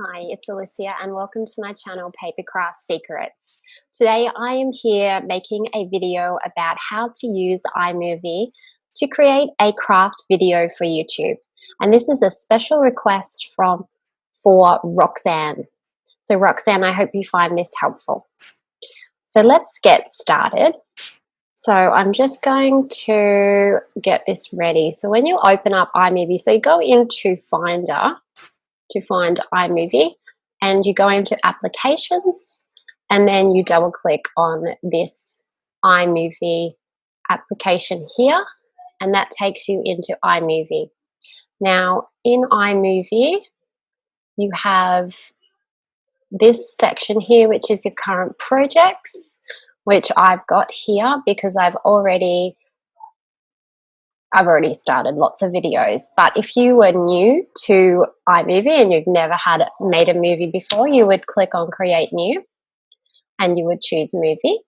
Hi, it's Alicia and welcome to my channel Papercraft Secrets. Today I am here making a video about how to use Imovie to create a craft video for YouTube. And this is a special request for Roxanne. So Roxanne, I hope you find this helpful. So let's get started. So I'm just going to get this ready. So when you open up Imovie, so you go into Finder to find Imovie, and you go into applications and then you double click on this Imovie application here, and that takes you into Imovie. Now in Imovie you have this section here, which is your current projects, which I've got here because I've already started lots of videos. But if you were new to iMovie and you've never made a movie before, you would click on Create New and you would choose Movie.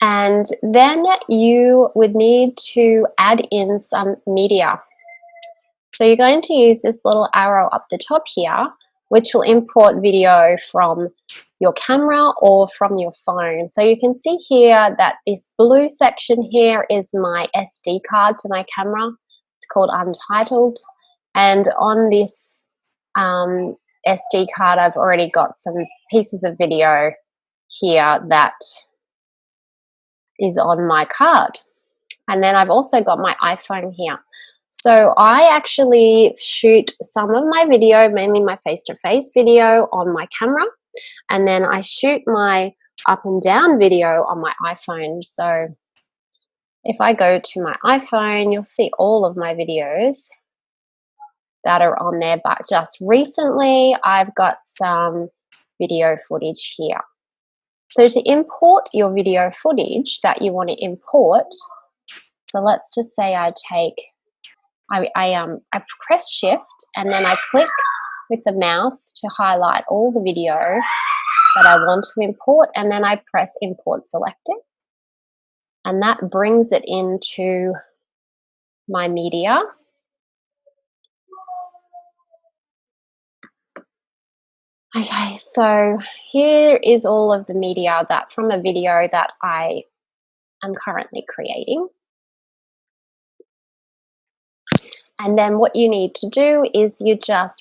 And then you would need to add in some media. So you're going to use this little arrow up the top here, which will import video from your camera or from your phone. So you can see here that this blue section here is my SD card to my camera. It's called Untitled. And on this SD card, I've already got some pieces of video here that is on my card. And then I've also got my iPhone here. So I actually shoot some of my video, mainly my face-to-face video, on my camera, and then I shoot my up and down video on my iPhone. So if I go to my iPhone, you'll see all of my videos that are on there, but just recently I've got some video footage here. So to import your video footage that you want to import, so let's just say I press Shift and then I click with the mouse to highlight all the video that I want to import, and then I press Import Selected, and that brings it into my media. Okay, so here is all of the media that from a video that I am currently creating. And then what you need to do is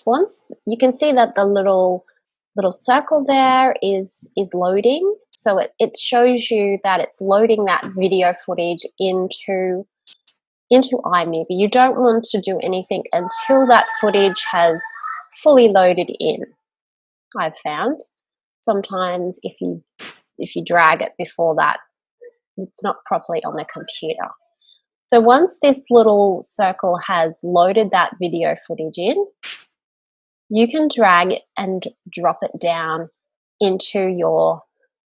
once you can see that the little circle there is loading. So it shows you that it's loading that video footage into iMovie. You don't want to do anything until that footage has fully loaded in. I've found sometimes if you drag it before that, it's not properly on the computer. So once this little circle has loaded that video footage in, you can drag it and drop it down into your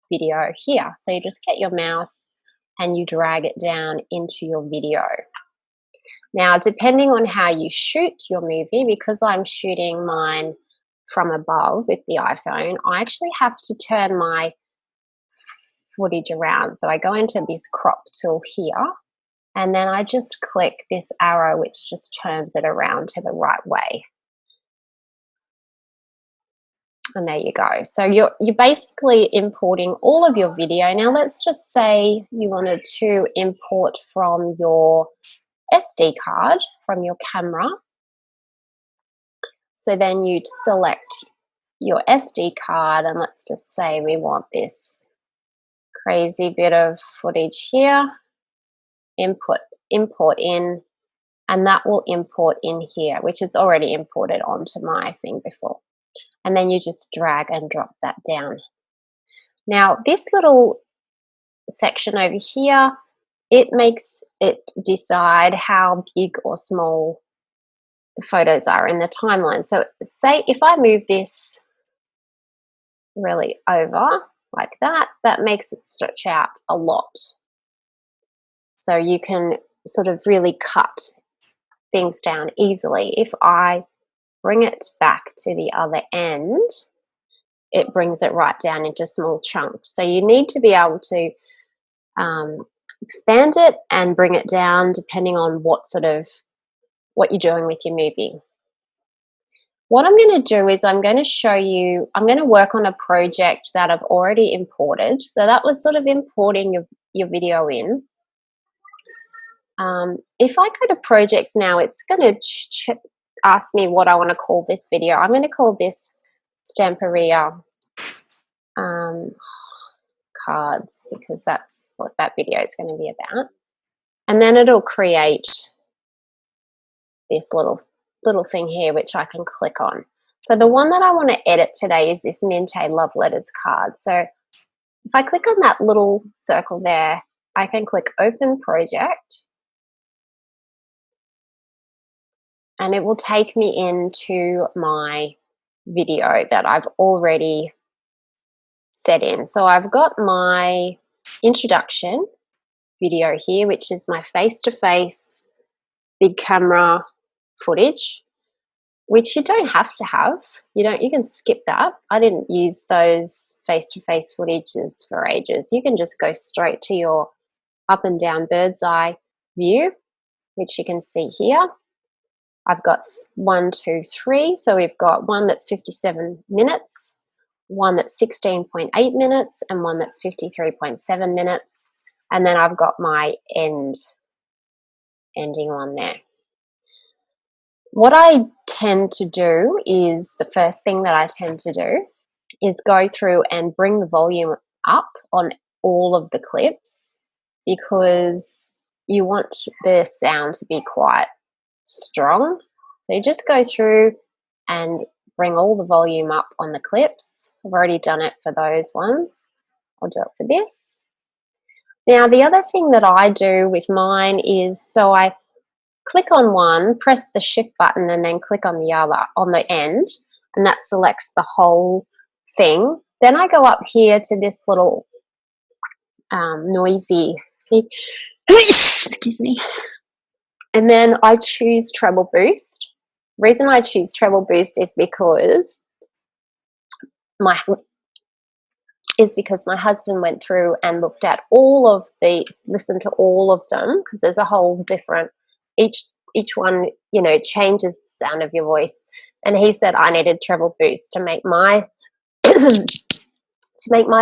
video here. So you just get your mouse and you drag it down into your video. Now, depending on how you shoot your movie, because I'm shooting mine from above with the iPhone, I actually have to turn my footage around. So I go into this crop tool here, and then I just click this arrow, which just turns it around to the right way. And there you go. So you're basically importing all of your video. Now let's just say you wanted to import from your SD card, from your camera. So then you'd select your SD card, and let's just say we want this crazy bit of footage here. Import in, and that will import in here, which it's already imported onto my thing before. And then you just drag and drop that down. Now this little section over here, it makes it decide how big or small the photos are in the timeline. So say if I move this really over like that, that makes it stretch out a lot. So you can sort of really cut things down easily. If I bring it back to the other end, it brings it right down into small chunks. So you need to be able to expand it and bring it down depending on what you're doing with your movie. What I'm going to do is I'm going to show you, I'm going to work on a project that I've already imported. So that was sort of importing your video in. If I go to projects now, it's going to ask me what I want to call this video. I'm going to call this Stamperia cards, because that's what that video is going to be about. And then it'll create this little thing here, which I can click on. So the one that I want to edit today is this Minte Love Letters card. So if I click on that little circle there, I can click Open Project, and it will take me into my video that I've already set in. So I've got my introduction video here, which is my face-to-face big camera footage, which you don't have to have. You can skip that. I didn't use those face-to-face footages for ages. You can just go straight to your up and down bird's eye view, which you can see here. I've got 1, 2, 3. So we've got one that's 57 minutes, one that's 16.8 minutes, and one that's 53.7 minutes. And then I've got my ending one there. What I tend to do is, the first thing that I tend to do is go through and bring the volume up on all of the clips, because you want the sound to be quite strong. So you just go through and bring all the volume up on the clips. I've already done it for those ones. I'll do it for this. Now, the other thing that I do with mine is, so I click on one, press the shift button, and then click on the other on the end, and that selects the whole thing. Then I go up here to this little noisy, excuse me, and then I choose treble boost. The reason I choose treble boost is because my husband went through and looked at all of these, listened to all of them, because there's a whole different, each one, changes the sound of your voice. And he said I needed treble boost to make my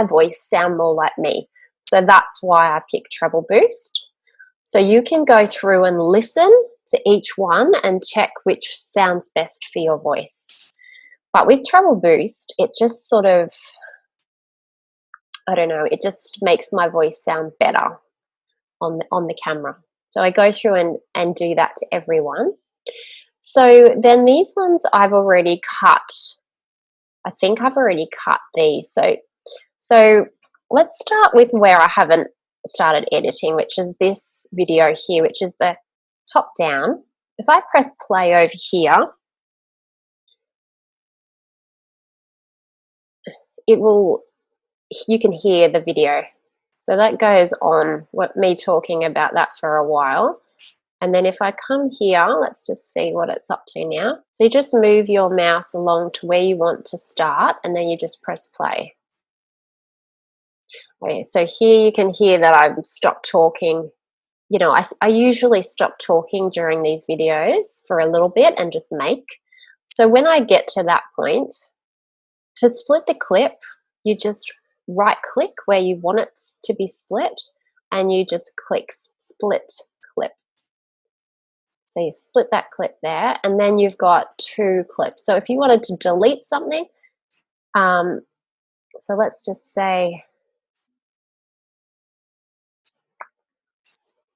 voice sound more like me. So that's why I picked treble boost. So you can go through and listen to each one and check which sounds best for your voice. But with treble boost, it just sort of, I don't know, it just makes my voice sound better on the camera. So I go through and do that to everyone. So then these ones I've already cut. I think I've already cut these. So let's start with where I haven't started editing, which is this video here, which is the top down. If I press play over here, you can hear the video. So that goes on, me talking about that for a while. And then if I come here, let's just see what it's up to now. So you just move your mouse along to where you want to start, and then you just press play. Okay, so here you can hear that I've stopped talking. I usually stop talking during these videos for a little bit and just make. So when I get to that point, to split the clip, you just right click where you want it to be split, and you just click split clip. So you split that clip there, and then you've got 2 clips. So if you wanted to delete something, so let's just say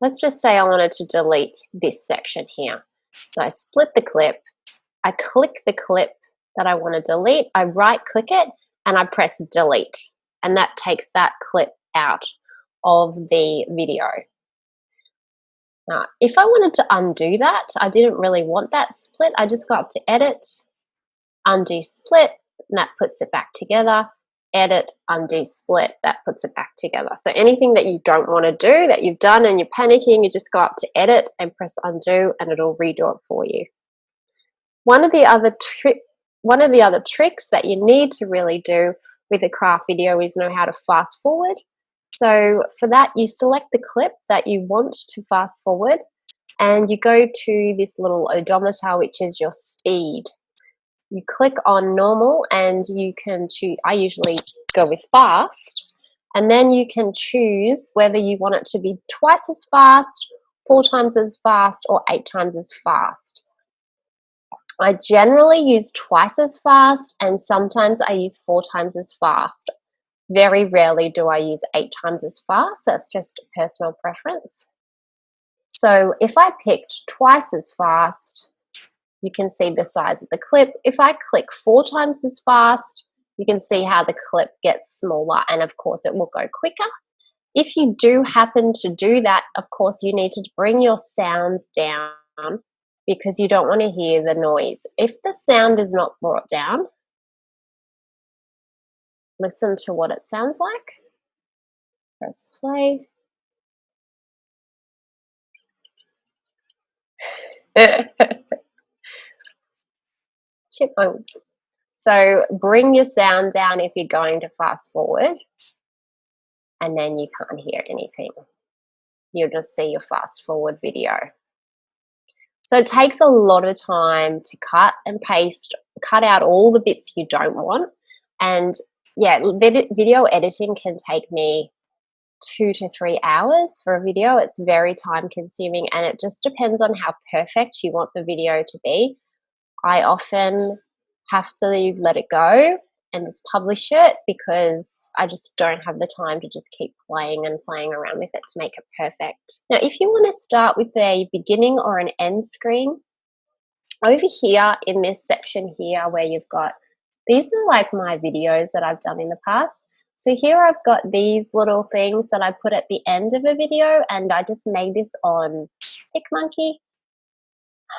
I wanted to delete this section here. So I split the clip, I click the clip that I want to delete, I right click it, and I press delete, and that takes that clip out of the video. Now, if I wanted to undo that, I didn't really want that split, I just go up to edit, undo split, and that puts it back together. Edit, undo split, that puts it back together. So anything that you don't want to do, that you've done and you're panicking, you just go up to edit and press undo, and it'll redo it for you. One of the other tricks that you need to really do with a craft video is know how to fast forward. So for that, you select the clip that you want to fast forward, and you go to this little odometer, which is your speed. you click on normal and you can choose. I usually go with fast, and then you can choose whether you want it to be twice as fast, 4 times as fast, or 8 times as fast. I generally use twice as fast, and sometimes I use 4 times as fast. Very rarely do I use 8 times as fast. That's just personal preference. So if I picked twice as fast, you can see the size of the clip. If I click 4 times as fast, you can see how the clip gets smaller, and of course it will go quicker. If you do happen to do that, of course you need to bring your sound down because you don't want to hear the noise. If the sound is not brought down, listen to what it sounds like. Press play. Chipmunks. So bring your sound down if you're going to fast forward, and then you can't hear anything. You'll just see your fast forward video. So it takes a lot of time to cut and paste, cut out all the bits you don't want. And yeah, video editing can take me 2 to 3 hours for a video. It's very time consuming, and it just depends on how perfect you want the video to be. I often have to let it go and just publish it because I just don't have the time to just keep playing and playing around with it to make it perfect. Now, if you want to start with a beginning or an end screen, over here in this section here where you've got, these are like my videos that I've done in the past. So here I've got these little things that I put at the end of a video, and I just made this on PicMonkey.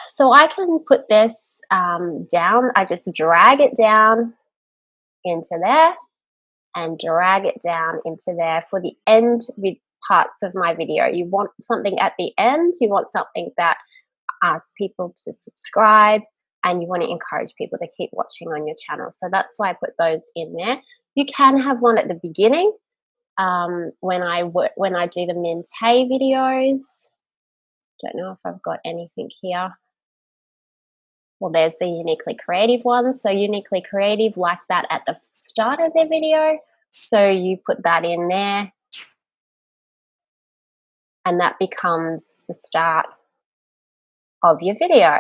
So I can put this down. I just drag it down into there and drag it down into there for the end parts of my video. You want something at the end, you want something that asks people to subscribe, and you want to encourage people to keep watching on your channel. So that's why I put those in there. You can have one at the beginning when I do the Mint Hey videos. Don't know if I've got anything here. Well, there's the Uniquely Creative one. So Uniquely Creative like that at the start of their video. So you put that in there, and that becomes the start of your video.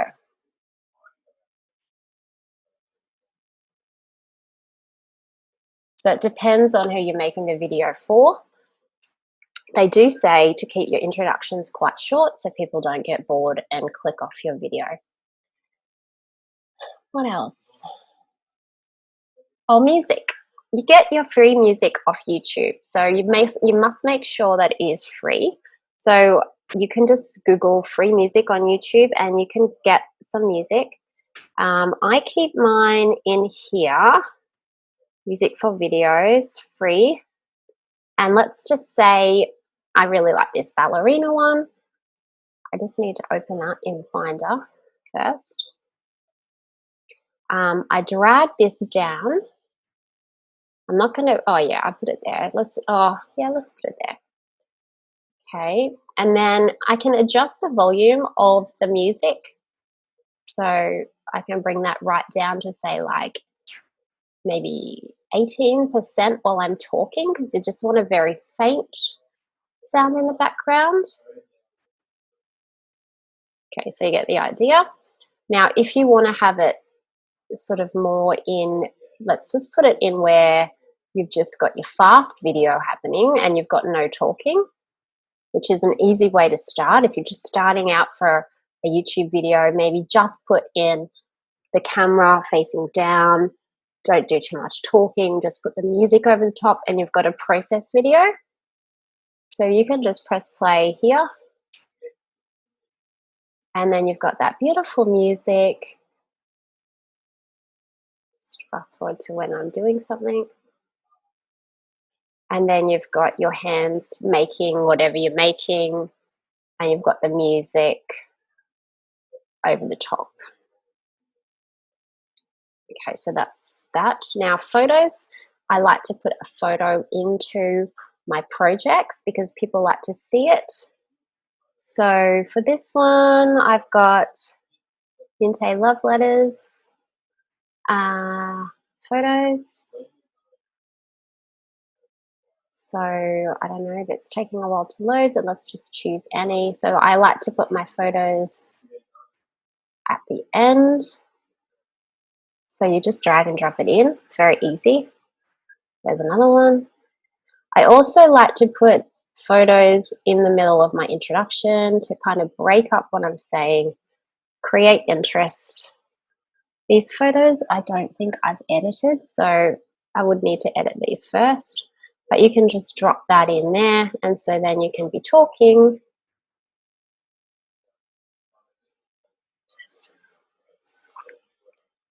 So it depends on who you're making the video for. They do say to keep your introductions quite short so people don't get bored and click off your video. What else? Oh, music. You get your free music off YouTube. So you must make sure that it is free. So you can just Google free music on YouTube and you can get some music. I keep mine in here, music for videos, free. And let's just say I really like this ballerina one. I just need to open that in Finder first. I drag this down. I'm not going to, oh yeah, I put it there. Let's put it there. Okay, and then I can adjust the volume of the music. So I can bring that right down to say like maybe 18% while I'm talking, because you just want a very faint sound in the background. Okay, so you get the idea. Now, if you want to have it sort of more in, let's just put it in where you've just got your fast video happening and you've got no talking, which is an easy way to start. If you're just starting out for a YouTube video, maybe just put in the camera facing down. Don't do too much talking. Just put the music over the top and you've got a process video. So you can just press play here. And then you've got that beautiful music. Just fast forward to when I'm doing something. And then you've got your hands making whatever you're making, and you've got the music over the top. Okay, so that's that. Now, photos, I like to put a photo into my projects because people like to see it. So for this one, I've got Vinte Love Letters. photos. So I don't know if it's taking a while to load, but let's just choose any. So I like to put my photos at the end. So you just drag and drop it in. It's very easy. There's another one. I also like to put photos in the middle of my introduction to kind of break up what I'm saying, create interest. These photos I don't think I've edited, so I would need to edit these first. But you can just drop that in there, and so then you can be talking.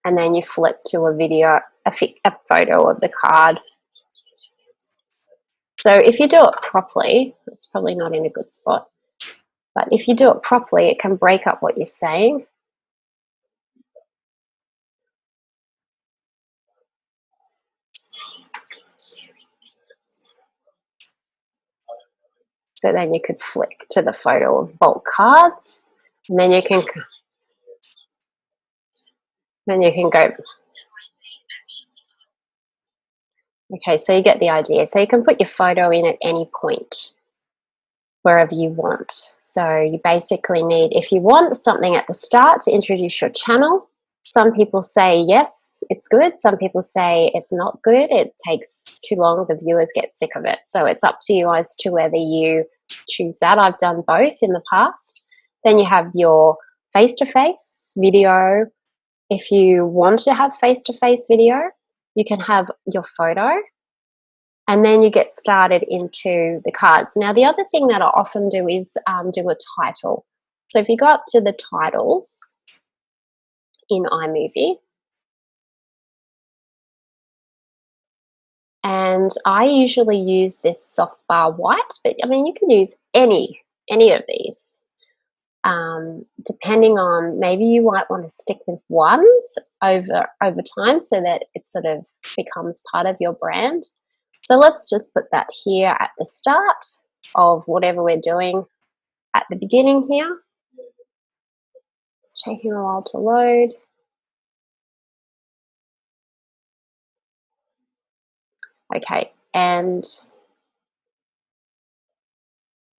And then you flip to a video, a photo of the card. So if you do it properly, it's probably not in a good spot, but if you do it properly, it can break up what you're saying. So then you could flick to the photo of bulk cards, and then you can go. Okay, so you get the idea. So you can put your photo in at any point, wherever you want. So you basically need, if you want something at the start to introduce your channel, some people say yes, it's good. Some people say it's not good. It takes too long. The viewers get sick of it. So it's up to you as to whether you choose that. I've done both in the past. Then you have your face-to-face video. If you want to have face-to-face video, you can have your photo, and then you get started into the cards. Now, the other thing that I often do is do a title. So if you go up to the titles in Imovie, and I usually use this soft bar white, but I mean, you can use any of these. Depending on, maybe you might want to stick with ones over time so that it sort of becomes part of your brand. So let's just put that here at the start of whatever we're doing at the beginning here. It's taking a while to load. Okay, and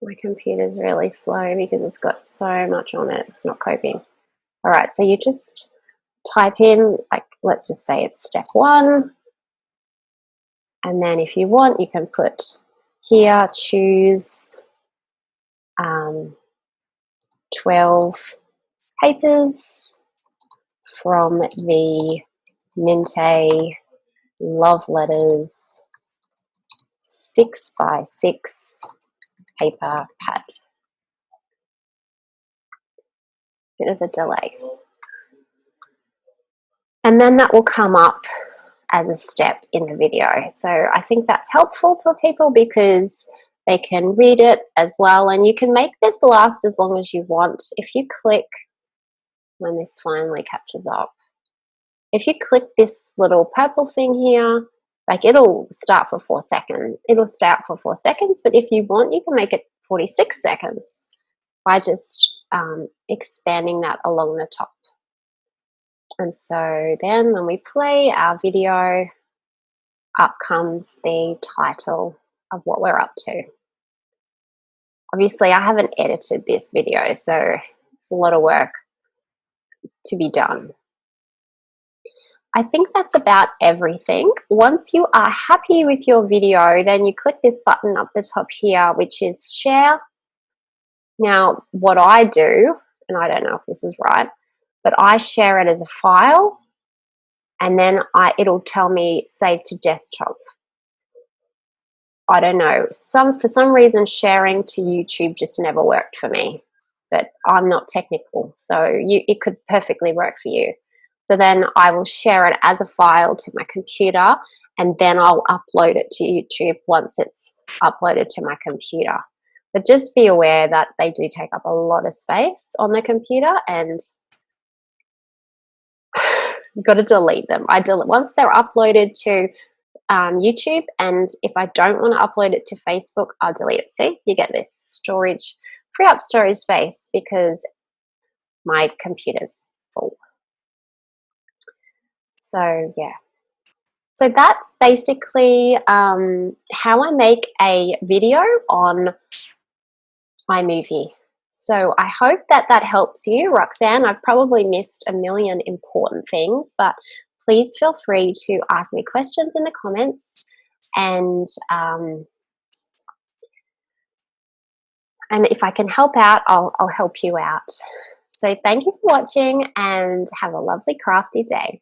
my computer's really slow because it's got so much on it. It's not coping. All right, so you just type in, like, let's just say it's step 1. And then if you want, you can put here, choose 12 papers from the Minte Love Letters 6x6 paper pad. Bit of a delay. And then that will come up as a step in the video. So I think that's helpful for people because they can read it as well, and you can make this last as long as you want. If you click, when this finally catches up, if you click this little purple thing here, like, it'll start for 4 seconds. It'll start for 4 seconds, but if you want, you can make it 46 seconds by just expanding that along the top. And so then when we play our video, up comes the title of what we're up to. Obviously, I haven't edited this video, so it's a lot of work to be done. I think that's about everything. Once you are happy with your video, then you click this button up the top here, which is share. Now, what I do, and I don't know if this is right, but I share it as a file, and then it'll tell me save to desktop. I don't know. For some reason, sharing to YouTube just never worked for me, but I'm not technical, so it could perfectly work for you. So then I will share it as a file to my computer, and then I'll upload it to YouTube once it's uploaded to my computer. But just be aware that they do take up a lot of space on the computer, and you've got to delete them. Once they're uploaded to YouTube, and if I don't want to upload it to Facebook, I'll delete it. See, you get this storage, free up storage space because my computer's full. So yeah. So that's basically how I make a video on iMovie. So I hope that that helps you, Roxanne. I've probably missed a million important things, but please feel free to ask me questions in the comments, and if I can help out, I'll help you out. So thank you for watching and have a lovely crafty day.